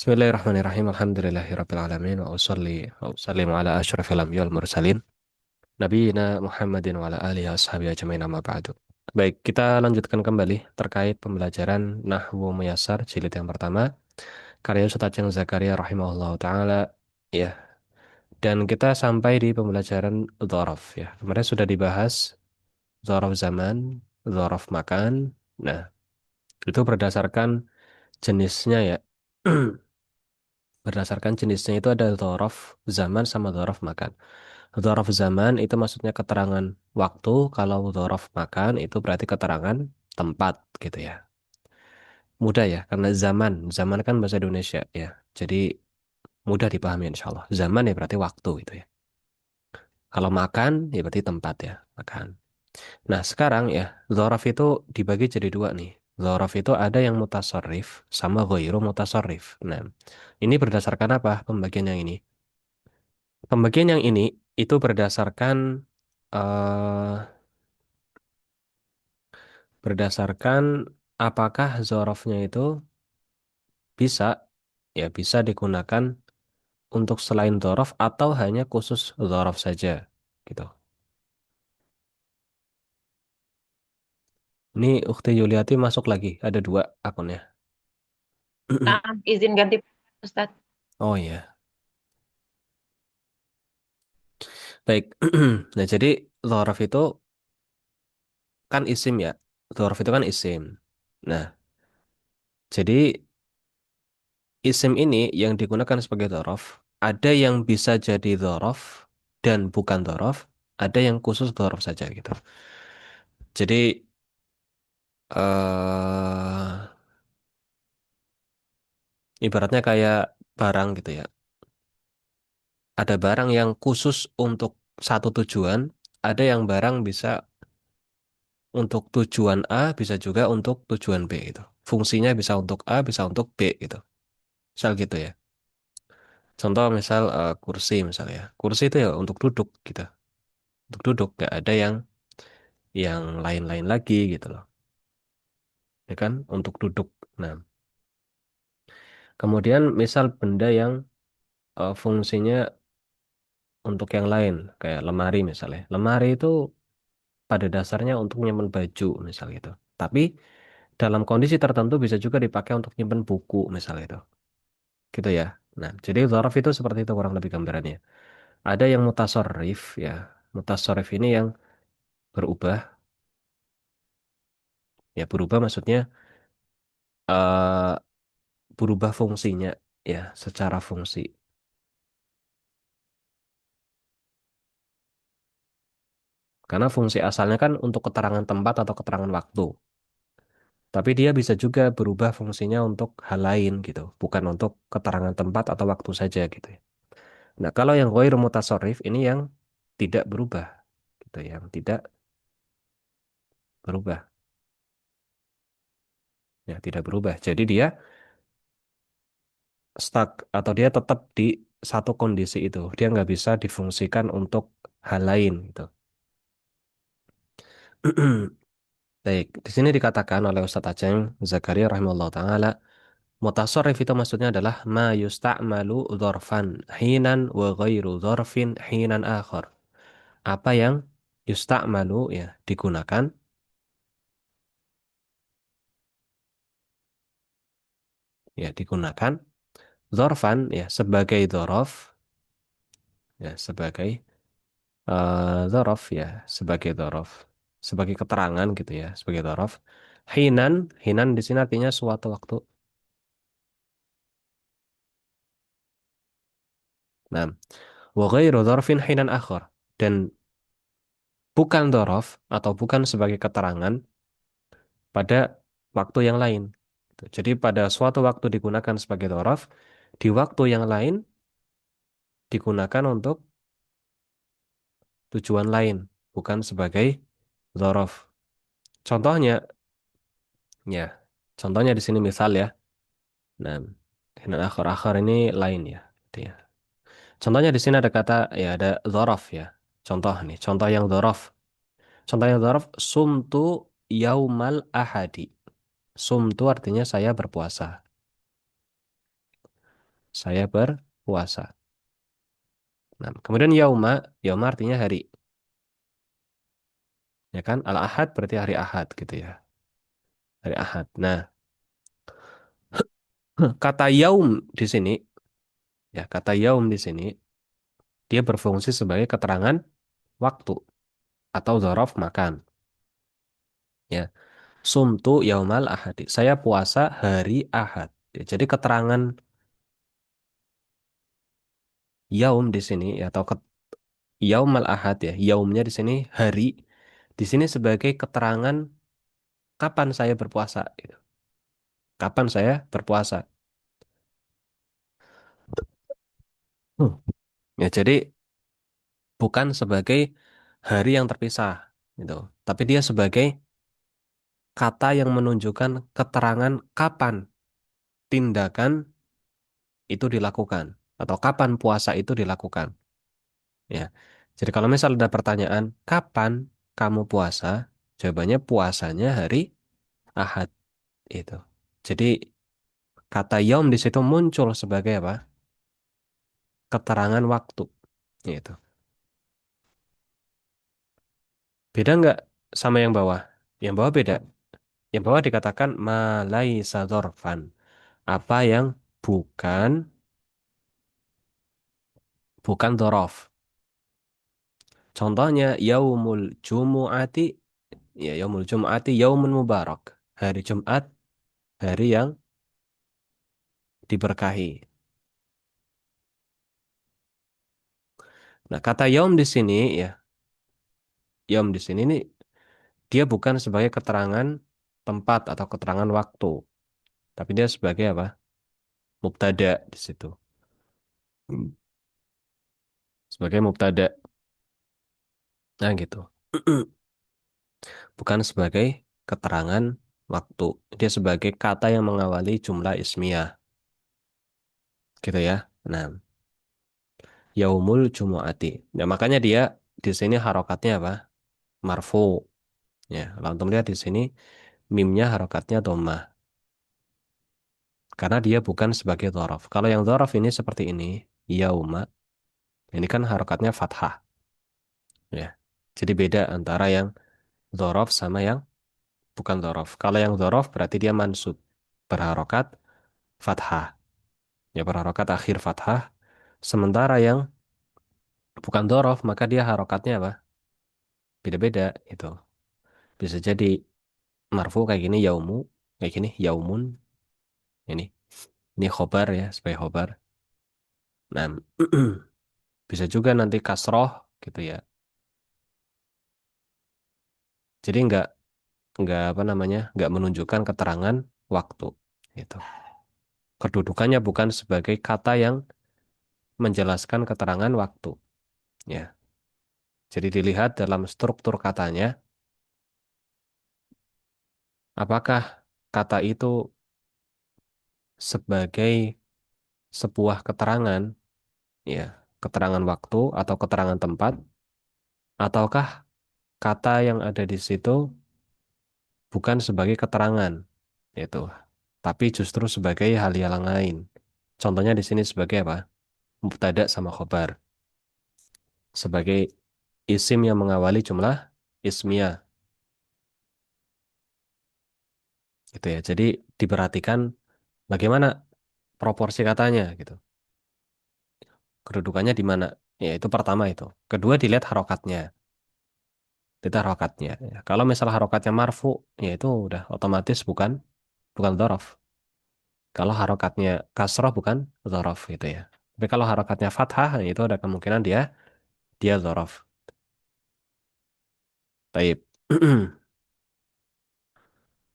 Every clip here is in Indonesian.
Bismillahirrahmanirrahim. Alhamdulillahirabbil alamin wa usolli wa usallimu ala asyrafil anbiya'i wal mursalin nabiyina Muhammadin wa ala alihi washabihi ajmain amma ba'du. Baik, kita lanjutkan kembali terkait pembelajaran Nahwu Muyassar jilid yang pertama karya Ustaz Ajeng Zakaria rahimahullahu taala ya. Dan kita sampai di pembelajaran dzaraf ya. Kemarin sudah dibahas dzaraf zaman, dzaraf makan. Nah, itu berdasarkan jenisnya ya. Berdasarkan jenisnya itu ada dzaraf zaman sama dzaraf makan. Dzaraf zaman itu maksudnya keterangan waktu, kalau dzaraf makan itu berarti keterangan tempat gitu ya. Mudah ya, karena zaman kan bahasa Indonesia ya. Jadi mudah dipahami insya Allah. Zaman ya berarti waktu itu ya. Kalau makan ya berarti tempat ya, makan. Nah sekarang ya, dzaraf itu dibagi jadi dua nih. Dzaraf itu ada yang mutasarrif sama ghairu mutasarrif. Nah, ini berdasarkan apa pembagian yang ini? Pembagian yang ini itu eh, berdasarkan apakah zorofnya itu bisa bisa digunakan untuk selain zorof atau hanya khusus zorof saja gitu. Ini Ukti Yuliati masuk lagi, ada dua akunnya. Izin ganti Ustadz. Oh iya, baik. Nah jadi zorof itu kan isim ya, zorof itu kan isim. Nah jadi isim ini yang digunakan sebagai dzaraf, ada yang bisa jadi dzaraf dan bukan dzaraf, ada yang khusus dzaraf saja gitu. Jadi ibaratnya kayak barang gitu ya. Ada barang yang khusus untuk satu tujuan, ada yang barang bisa untuk tujuan A, bisa juga untuk tujuan B gitu. Fungsinya bisa untuk A, bisa untuk B gitu. Misal gitu ya. Contoh misal kursi misalnya. Kursi itu ya untuk duduk gitu. Untuk duduk, nggak ada yang lain-lain lagi gitu loh, ya kan, untuk duduk. Nah, kemudian misal benda yang fungsinya untuk yang lain, kayak lemari misalnya. Lemari itu pada dasarnya untuk nyimpen baju misal gitu. Tapi dalam kondisi tertentu bisa juga dipakai untuk nyimpen buku misal itu. Gitu ya. Nah, jadi dzaraf itu seperti itu kurang lebih gambarannya. Ada yang mutasarrif ya. Mutasarrif ini yang berubah. Ya, berubah maksudnya eh berubah fungsinya ya, secara fungsi. Karena fungsi asalnya kan untuk keterangan tempat atau keterangan waktu. Tapi dia bisa juga berubah fungsinya untuk hal lain gitu. Bukan untuk keterangan tempat atau waktu saja gitu ya. Nah, kalau yang ghairu mutasarrif ini yang tidak berubah gitu, yang tidak berubah. Ya, tidak berubah. Jadi dia stuck atau dia tetap di satu kondisi itu. Dia nggak bisa difungsikan untuk hal lain gitu. Baik, di sini dikatakan oleh Ustadz Aceng Zakaria rahimahullah taala, mutasarrif itu maksudnya adalah ma yusta'malu dzarfan hinan wa ghairu dzarfin hinan akhar. Apa yang yusta'malu ya digunakan, digunakan dzarfan ya sebagai dzaraf, ya sebagai dzaraf ya sebagai dzaraf, sebagai keterangan gitu ya, sebagai dzaraf. Hinan, hinan di sini artinya suatu waktu. Nah, wa ghairu dzarfin hinan akhar, dan bukan dzaraf atau bukan sebagai keterangan pada waktu yang lain. Gitu. Jadi pada suatu waktu digunakan sebagai dzaraf, di waktu yang lain digunakan untuk tujuan lain, bukan sebagai dzaraf. Contohnya, ya, contohnya di sini misal ya. Nah, hinan akhar-akhar ini lain ya. Gitu ya. Contohnya di sini ada kata ya ada dzaraf ya. Contoh nih, contoh yang dzaraf. Contoh yang dzaraf sumtu yaumal ahadi. Sumtu artinya saya berpuasa. Saya berpuasa. Nah, kemudian yauma, yauma artinya hari, ya kan? Al-Ahad berarti hari Ahad gitu ya. Hari Ahad. Nah, kata yaum di sini, ya kata yaum di sini, dia berfungsi sebagai keterangan waktu atau dzaraf makan. Ya, sumtu yaumal ahadi. Saya puasa hari Ahad. Ya, jadi keterangan yaum di sini ya, atau yaumal ahad ya, yaumnya di sini hari, di sini sebagai keterangan kapan saya berpuasa. Gitu. Kapan saya berpuasa. Hmm. Ya, jadi bukan sebagai hari yang terpisah, gitu. Tapi dia sebagai kata yang menunjukkan keterangan kapan tindakan itu dilakukan atau kapan puasa itu dilakukan. Ya. Jadi kalau misal ada pertanyaan, kapan kamu puasa? Jawabannya puasanya hari Ahad itu. Jadi kata yaum di situ muncul sebagai apa? Keterangan waktu. Itu. Beda nggak sama yang bawah? Yang bawah beda. Yang bawah dikatakan malaisa dzarfan. Apa yang bukan bukan dzaraf. Contohnya yaumul jumu'ati, ya yaumul jumu'ati yaumun mubarak. Hari Jumat, hari yang diberkahi. Nah, kata yaum di sini ya, yaum di sini nih dia bukan sebagai keterangan tempat atau keterangan waktu, tapi dia sebagai apa? Mubtada di situ. Hmm. Sebagai mubtada. Nah, gitu. Bukan sebagai keterangan waktu. Dia sebagai kata yang mengawali jumlah ismiyah, gitu ya. Nah, yaumul jumu'ati. Ya, makanya dia di sini harokatnya apa? Marfu. Ya, kalau untuk lihat di sini mimnya harokatnya dhammah. Karena dia bukan sebagai dhorof. Kalau yang dhorof ini seperti ini, yauma, ini kan harokatnya fathah. Ya. Jadi beda antara yang dhorof sama yang bukan dhorof. Kalau yang dhorof berarti dia mansub. Berharokat fathah. Ya berharokat akhir fathah. Sementara yang bukan dhorof, maka dia harokatnya apa? Beda-beda itu. Bisa jadi marfu kayak gini yaumu, kayak gini yaumun. Ini khobar ya, sebagai khobar. Nah, bisa juga nanti kasroh gitu ya. Jadi nggak apa namanya, nggak menunjukkan keterangan waktu. Gitu. Kedudukannya bukan sebagai kata yang menjelaskan keterangan waktu. Ya. Jadi dilihat dalam struktur katanya, apakah kata itu sebagai sebuah keterangan, ya, keterangan waktu atau keterangan tempat, ataukah kata yang ada di situ bukan sebagai keterangan, itu, tapi justru sebagai hal yang lain. Contohnya di sini sebagai apa? Mubtada sama khobar. Sebagai isim yang mengawali jumlah ismiyah. Gitu ya. Jadi diperhatikan bagaimana proporsi katanya gitu. Kedudukannya di mana? Ya itu pertama itu. Kedua dilihat harokatnya. Dilihat harokatnya. Ya, kalau misalnya harokatnya marfu, ya itu udah otomatis bukan bukan dzaraf. Kalau harokatnya kasroh bukan dzaraf gitu ya. Tapi kalau harokatnya fathah, ya itu ada kemungkinan dia dia dzaraf. Baik.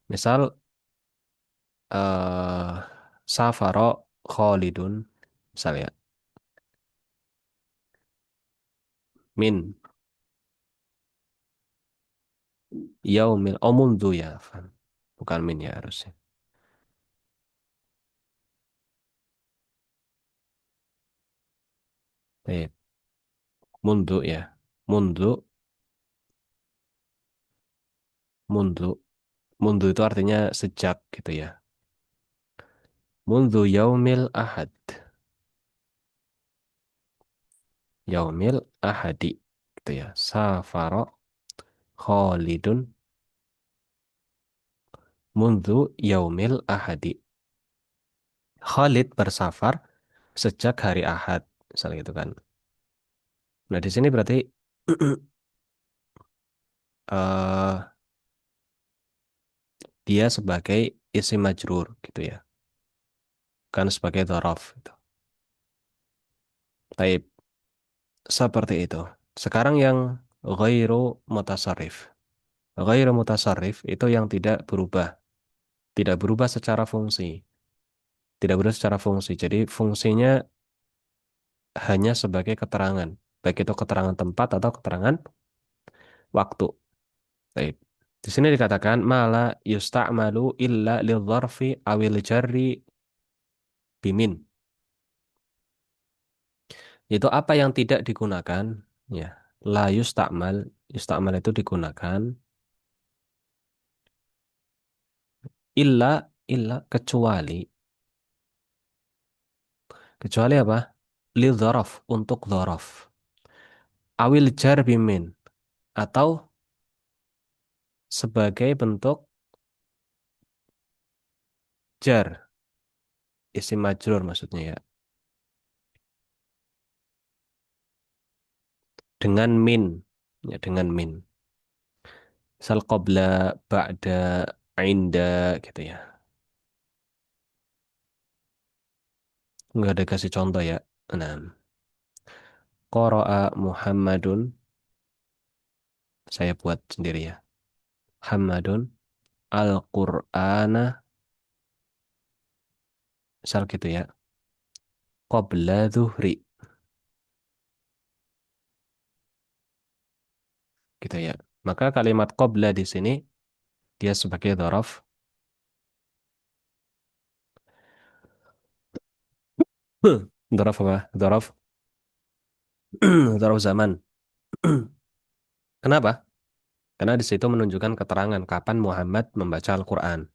Misal eh safaro Khalidun misalnya min yaumil mundu ya Fan. Bukan min ya harusnya. Baik. Mundu ya. Mundu, mundu. Mundu itu artinya sejak gitu ya. Mundu yaumil ahad. yaumil ahadi gitu ya. Safaro Khalidun mundu yaumil ahadi. Khalid bersafar sejak hari Ahad, misalnya gitu kan. Nah, di sini berarti eh dia sebagai isim majrur gitu ya, kan sebagai dhorof gitu. Taib, seperti itu. Sekarang yang ghairu mutasarrif. Ghairu mutasarrif itu yang tidak berubah, tidak berubah secara fungsi, tidak berubah secara fungsi. Jadi fungsinya hanya sebagai keterangan, baik itu keterangan tempat atau keterangan waktu. Taib. Di sini dikatakan mala yusta'malu illa lidh-dzarfi awil jarri bimin. Itu apa yang tidak digunakan, ya. La yusta'mal, yusta'mal itu digunakan illa kecuali, apa? Lidh-dzarf, untuk dzaraf. Awil jar bimin, atau sebagai bentuk jar, isim majrur maksudnya ya. Dengan min, ya dengan min. Misal qabla, ba'da, inda gitu ya. Nggak ada kasih contoh ya. Nah, qara'a Muhammadun, saya buat sendiri ya. Muhammadun al-Qur'ana, misal gitu ya. Qabla zuhri, gitu ya. Maka kalimat qabla di sini dia sebagai dzaraf. Dzaraf apa? Dzaraf dzaraf zaman. Kenapa? Karena di situ menunjukkan keterangan kapan Muhammad membaca Al-Qur'an.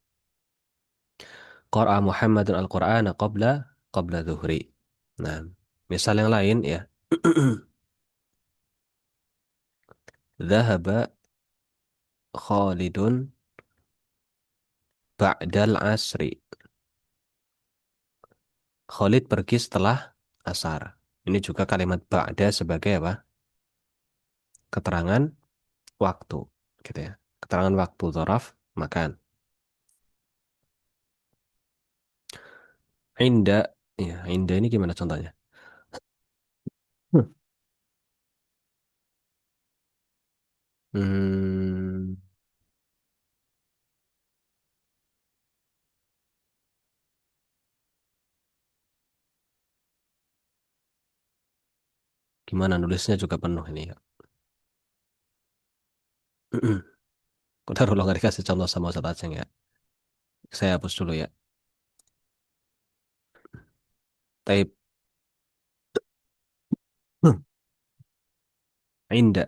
Qara'a Muhammadun al-Qur'ana qabla zuhri. Nah, misal yang lain ya. Dhahaba Khalidun ba'dal asri. Khalid pergi setelah asar. Ini juga kalimat ba'da sebagai apa? Keterangan waktu, gitu ya. Keterangan waktu dzaraf makan. Inda, ya, inda ini gimana contohnya? Hmm. Hmm, gimana nulisnya juga penuh ini ya. Udah ulang nggak dikasih contoh sama Ustaz Aceng ya. Saya hapus dulu ya. Taib. Hmm. Inda.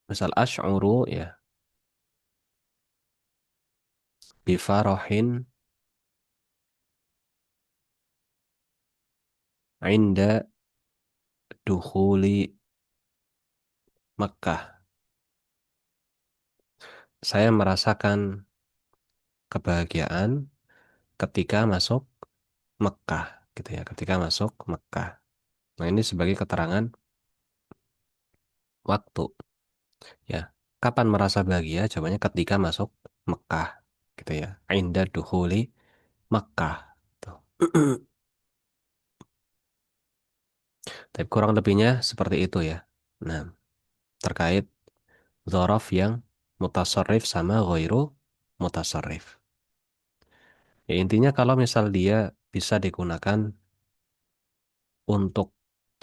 Misal asy'uru ya. Bifarohin inda dukhuli Makkah. Saya merasakan kebahagiaan ketika masuk Mekah, gitu ya. Ketika masuk Mekah. Nah, ini sebagai keterangan waktu, ya. Kapan merasa bahagia? Jawabannya ketika masuk Mekah, gitu ya. Inda dukhuli Mekah. Tuh. Tapi kurang lebihnya seperti itu ya. Nah, terkait dzaraf yang mutasarrif sama ghairu mutasarrif. Ya, intinya kalau misal dia bisa digunakan untuk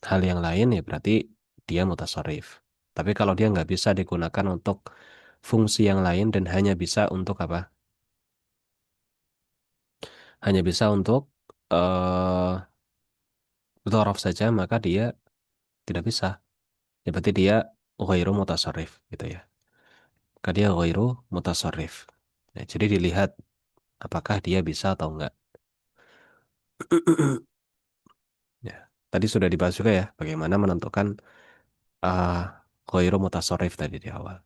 hal yang lain ya berarti dia mutasarrif. Tapi kalau dia nggak bisa digunakan untuk fungsi yang lain dan hanya bisa untuk apa? Hanya bisa untuk eh dzaraf saja, maka dia tidak bisa. Ya, berarti dia ghairu mutasarrif gitu ya. Maka dia ghairu mutasarrif. Ya, jadi dilihat apakah dia bisa atau enggak. Tadi sudah dibahas juga ya, bagaimana menentukan uh, ghairu mutasarrif tadi di awal.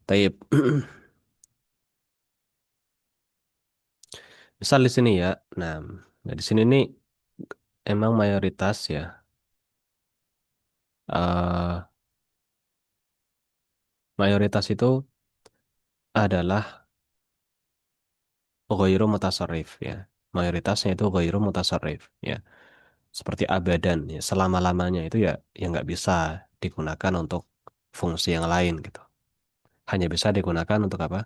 Taib. Misal di sini ya. Nah, di sini nih emang mayoritas ya eh mayoritas itu adalah ghairu mutasarrif ya. Mayoritasnya itu ghairu mutasarrif ya. Seperti abadan ya, selama-lamanya itu ya yang nggak bisa digunakan untuk fungsi yang lain gitu. Hanya bisa digunakan untuk apa?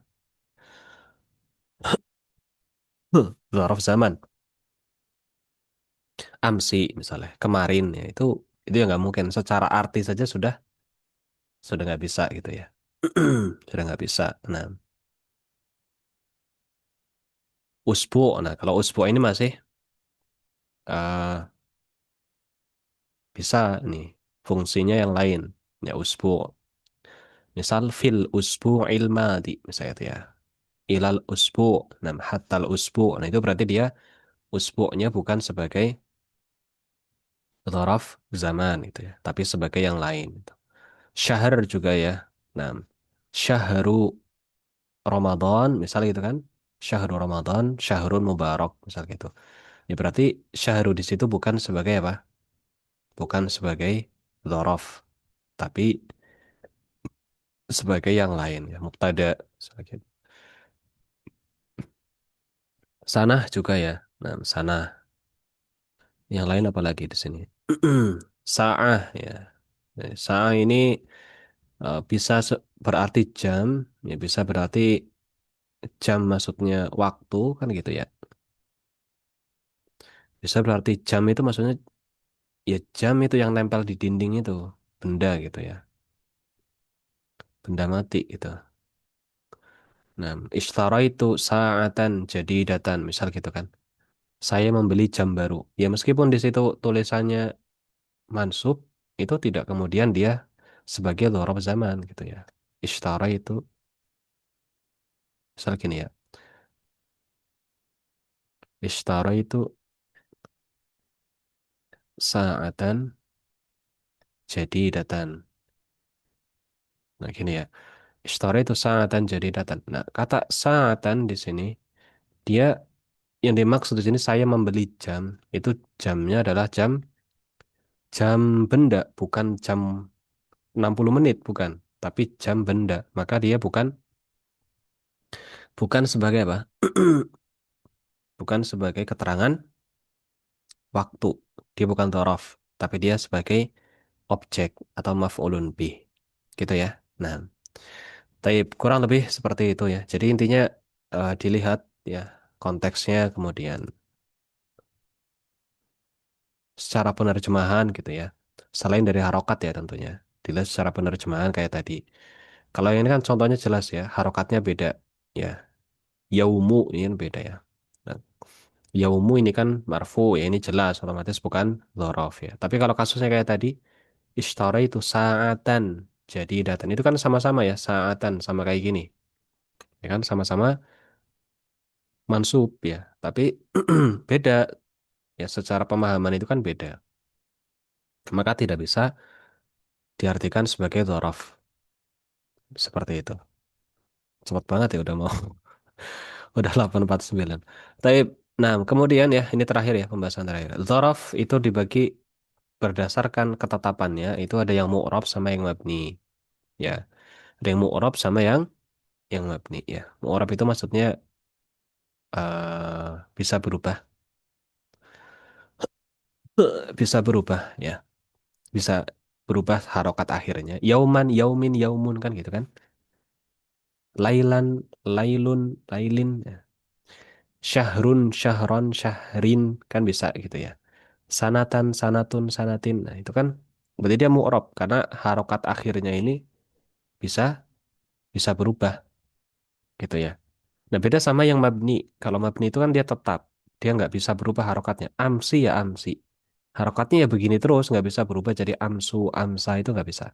Dzaraf zaman. Amsi misalnya, kemarin ya itu ya nggak mungkin. Secara arti saja sudah nggak bisa gitu ya. Sudah nggak bisa. Nah, usbu. Nah, kalau usbu ini masih eh, bisa nih fungsinya yang lain. Ya usbu. Misal fil usbu ilmadi misalnya itu ya. Ilal usbu. Nah, hatal usbu. Nah, itu berarti dia usbu'nya bukan sebagai dzaraf zaman gitu ya, tapi sebagai yang lain gitu. Syahr juga ya. Nah, syahru Ramadan misal gitu kan. Syahrul Ramadan, syahrun mubarak misal gitu. Ya berarti syahru di situ bukan sebagai apa? Bukan sebagai dzaraf, tapi sebagai yang lain ya, mubtada sebagai sanah juga ya. Nah, sanah yang lain apa lagi di sini? Sa'ah ya. Nah, sa'ah ini bisa berarti jam, ya bisa berarti jam maksudnya waktu kan gitu ya. Bisa berarti jam itu maksudnya ya jam itu yang nempel di dinding itu, benda gitu ya. Benda mati gitu. Nah, ishtara itu sa'atan jadi datan, misal gitu kan. Saya membeli jam baru. Ya meskipun di situ tulisannya mansub, itu tidak kemudian dia sebagai dzaraf zaman gitu ya. Ishtara itu misal gini ya. Ishtara itu sa'atan jadi datan. Nah, gini ya. Ishtara itu sa'atan jadi datan. Nah, kata sa'atan di sini dia yang dimaksud di sini saya membeli jam. Itu jamnya adalah jam benda, bukan jam 60 menit, bukan. Tapi jam benda. Maka dia bukan sebagai apa? Bukan sebagai keterangan waktu. Dia bukan dhorof, tapi dia sebagai objek atau maf'ulun bih. Gitu ya. Nah, tapi kurang lebih seperti itu ya. Jadi intinya dilihat ya konteksnya kemudian secara penerjemahan gitu ya. Selain dari harokat ya tentunya. Dilihat secara penerjemahan kayak tadi. Kalau yang ini kan contohnya jelas ya, harokatnya beda ya. Yaumu ini kan beda ya. Nah, yaumu ini kan marfu ya ini jelas otomatis bukan dzaraf ya. Tapi kalau kasusnya kayak tadi, ishtara itu sa'atan jadi datan itu kan sama-sama ya, sa'atan sama kayak gini. Ya kan sama-sama mansub ya. Tapi beda ya secara pemahaman itu kan beda. Maka tidak bisa diartikan sebagai dzaraf seperti itu. Cepat banget ya udah mau udah 8:49. Tapi nah, kemudian ya ini terakhir ya pembahasan terakhir. Dzaraf itu dibagi berdasarkan ketetapannya itu ada yang mu'rab sama yang mabni. Ya, ada yang mu'rab sama yang mabni ya. Mu'rab itu maksudnya bisa berubah, bisa berubah ya. Bisa berubah harokat akhirnya. Yauman, yaumin, yaumun kan gitu kan. Lailan, lailun, lailin. Ya. Syahrun, syahron, syahrin kan bisa gitu ya. Sanatan, sanatun, sanatin. Nah, itu kan berarti dia mu'rab karena harokat akhirnya ini bisa bisa berubah gitu ya. Nah, beda sama yang mabni. Kalau mabni itu kan dia tetap. Dia nggak bisa berubah harokatnya. Amsi ya amsi. Harokatnya ya begini terus, nggak bisa berubah jadi amsu, amsa itu nggak bisa.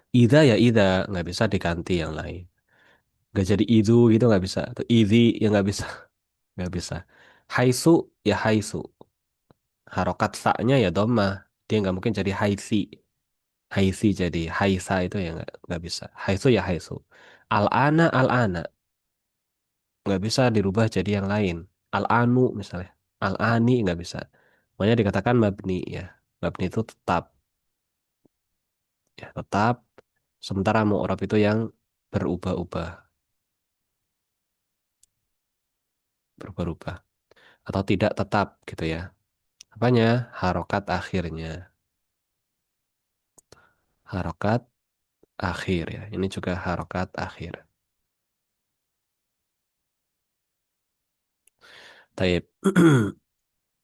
Ida ya ida, nggak bisa diganti yang lain. Nggak jadi itu gitu nggak bisa. Atau idhi ya nggak bisa, nggak bisa. Haisu ya haisu. Harokat saknya ya dhammah. Dia nggak mungkin jadi haitsi. Haitsi jadi haisa itu ya nggak bisa. Haitsu ya haitsu. Al-ana al-ana. Nggak bisa dirubah jadi yang lain. Al-anu misalnya. Al-ani nggak bisa. Makanya dikatakan mabni ya. Mabni itu tetap. Ya, tetap. Sementara mu'rab itu yang berubah-ubah. Berubah-ubah. Atau tidak tetap gitu ya. Apanya? Harokat akhirnya. Harokat akhir ya. Ini juga harokat akhir. Taib.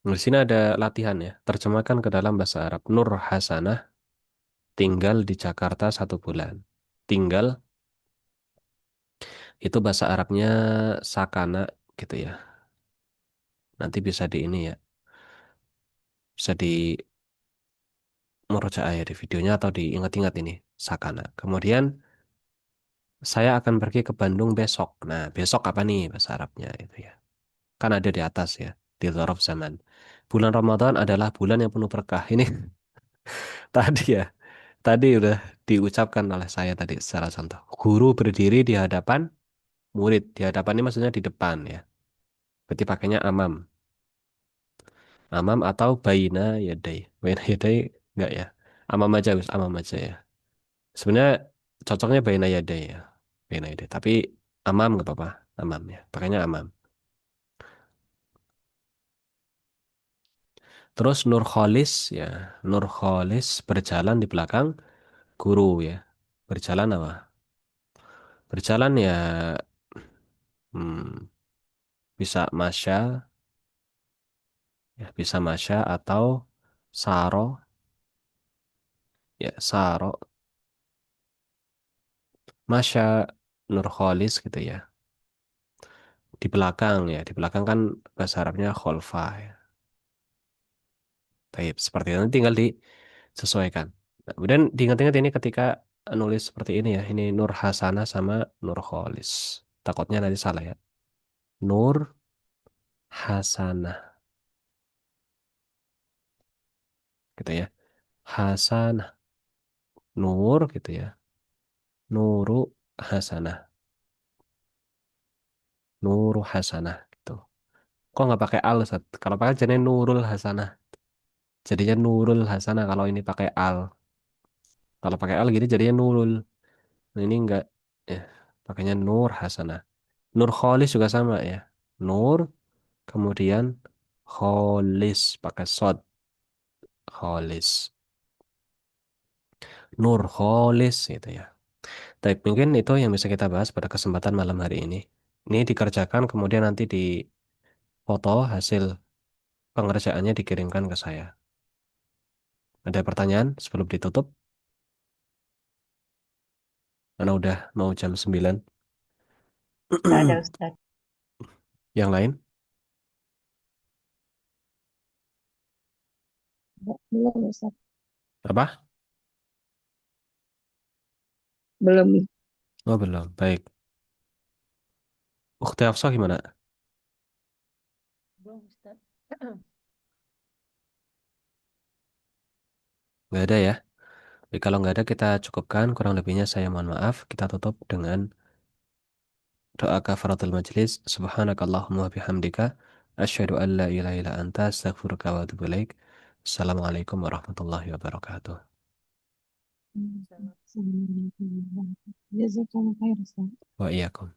Di sini ada latihan ya. Terjemahkan ke dalam bahasa Arab. Nur Hasanah tinggal di Jakarta 1 bulan. Tinggal itu bahasa Arabnya sakana gitu ya. Nanti bisa di ini ya. Bisa di murojaah ya di videonya atau diingat-ingat ini. Sakana. Kemudian saya akan pergi ke Bandung besok. Nah, besok apa nih bahasa Arabnya itu ya. Kan ada di atas ya. Di Dzaraf zaman. Bulan Ramadan adalah bulan yang penuh berkah. Ini tadi ya. Tadi udah diucapkan oleh saya tadi secara contoh. Guru berdiri di hadapan murid. Di hadapan ini maksudnya di depan ya. Berarti pakainya amam. Amam atau baina yadai. Baina yadai enggak ya. Amam aja, wis amam aja ya. Sebenarnya cocoknya baina yadai ya. Baina yadai. Tapi amam nggak apa-apa. Amam ya. Pakainya amam. Terus Nur Kholis ya. Nur Kholis berjalan di belakang guru ya. Berjalan apa? Berjalan ya hmm, bisa masya ya bisa masya atau saro ya saro masya Nurholis gitu ya di belakang ya di belakang kan bahasa Arabnya kholfa ya. Taib seperti itu nanti tinggal disesuaikan. Nah, kemudian diingat-ingat ini ketika nulis seperti ini ya ini Nur Hasanah sama Nurholis takutnya nanti salah ya. Nur Hasanah gitu ya. Hasanah Nur gitu ya. Nuru Hasanah Nuru Hasanah gitu. Kok nggak pakai al Ustaz? Kalau pakai jadinya Nurul Hasanah. Jadinya Nurul Hasanah kalau ini pakai al. Kalau pakai al gini jadinya Nurul. Nah, ini enggak ya. Pakainya Nur Hasanah. Nur Kholis juga sama ya. Nur kemudian Kholis pakai sod Kholis. Nur Kholis gitu ya. Tapi mungkin itu yang bisa kita bahas pada kesempatan malam hari ini. Ini dikerjakan kemudian nanti di foto hasil pengerjaannya dikirimkan ke saya. Ada pertanyaan sebelum ditutup? Karena udah mau jam 9. Nggak ada Ustaz. Yang lain? Belum Ustaz. Apa? Belum. Oh belum. Baik. Ukhti Hafsah gimana? Belum Ustaz. Nggak ada ya? Jadi kalau nggak ada kita cukupkan. Kurang lebihnya saya mohon maaf. Kita tutup dengan doa kafaratul majlis. Subhanakallahumma wa bihamdika. Asyhadu an la ilaha illa anta astaghfiruka wa atubu ilaik. Assalamualaikum warahmatullahi wabarakatuh. Jazakallah khair Ustaz. Wa iyyakum.